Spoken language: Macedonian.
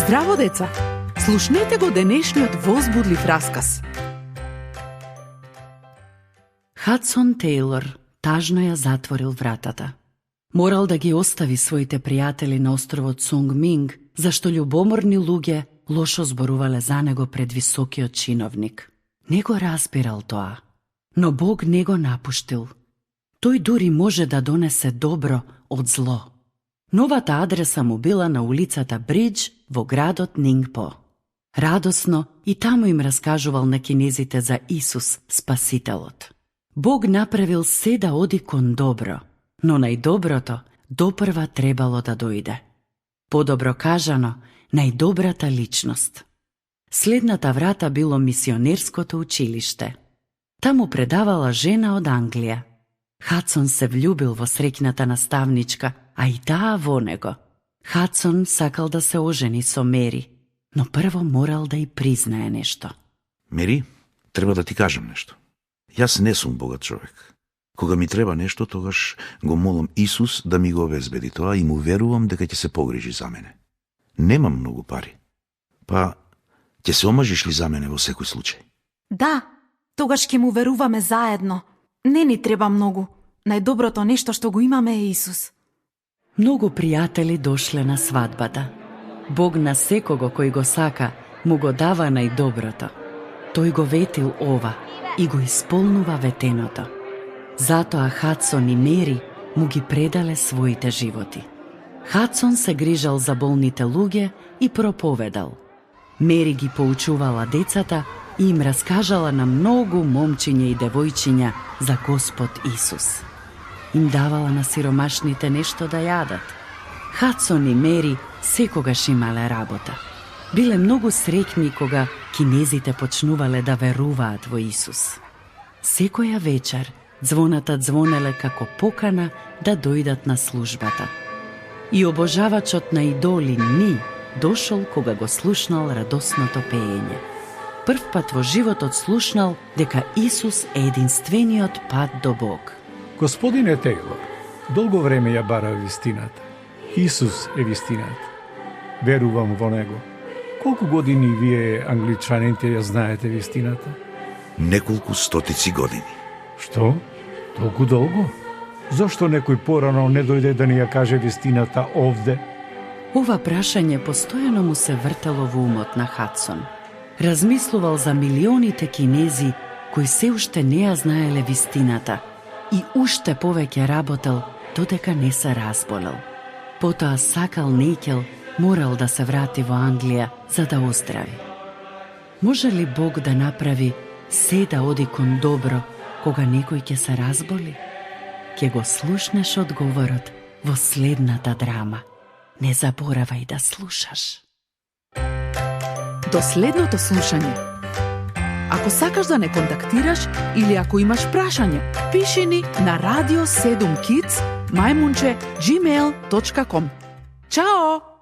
Здраво, деца! Слушнете го денешниот возбудлив расказ. Хадсон Тейлор тажно ја затворил вратата. Морал да ги остави своите пријатели на островот Сунг Минг, зашто љубоморни луѓе лошо зборувале за него пред високиот чиновник. Не го разбирал тоа, но Бог не го напуштил. Тој дури може да донесе добро од зло. Новата адреса му била на улицата Бридж во градот Нингпо. Радосно и таму им раскажувал на кинезите за Исус, Спасителот. Бог направил се да оди кон добро, но најдоброто допрва требало да дојде. Подобро кажано, најдобрата личност. Следната врата било мисионерското училиште. Таму предавала жена од Англија. Хадсон се влюбил во среќната наставничка, а и таа во него. Хадсон сакал да се ожени со Мери, но прво морал да и признае нешто. Мери, треба да ти кажам нешто. Јас не сум богат човек. Кога ми треба нешто, тогаш го молам Исус да ми го обезбеди тоа и му верувам дека ќе се погрижи за мене. Немам многу пари. Па, ќе се омажиш ли за мене во секој случај? Да, тогаш ќе му веруваме заедно. Не ни треба многу. Најдоброто нешто што го имаме е Исус. Многу пријатели дошле на свадбата. Бог на секого кој го сака му го дава најдоброто. Тој го ветил ова и го исполнува ветеното. Затоа Хадсон и Мери му ги предале своите животи. Хадсон се грижал за болните луѓе и проповедал. Мери ги поучувала децата и им раскажала на многу момчиња и девојчиња за Господ Исус. Им давала на сиромашните нешто да јадат. Хадсон и Мери секогаш имале работа. Биле многу среќни кога кинезите почнувале да веруваат во Исус. Секоја вечер звоната звонеле како покана да дојдат на службата. И обожавачот на идоли Ни дошол кога го слушнал радосното пеење. Прв пат во животот слушнал дека Исус е единствениот пат до Бог. Господине Тейлор, долго време ја барав вистината. Исус е вистината. Верувам во него. Колку години вие, англичаните, ја знаете вистината? Неколку стотици години. Што? Толку долго? Зошто некој порано не дојде да ни ја каже вистината овде? Ова прашање постојано му се вртело во умот на Хадсон. Размислувал за милионите кинези кои се уште не ја знаеле вистината и уште повеќе работел додека не се разболел. Потоа сакал неќел морал да се врати во Англија за да оздрави. Може ли Бог да направи се да оди кон добро кога некој ќе се разболи? Ќе го слушнеш одговорот во следната драма. Не заборавај да слушаш. До следното слушање. Ако сакаш да не контактираш или ако имаш прашање, пиши ни на radio7kids@gmail.com. Чао!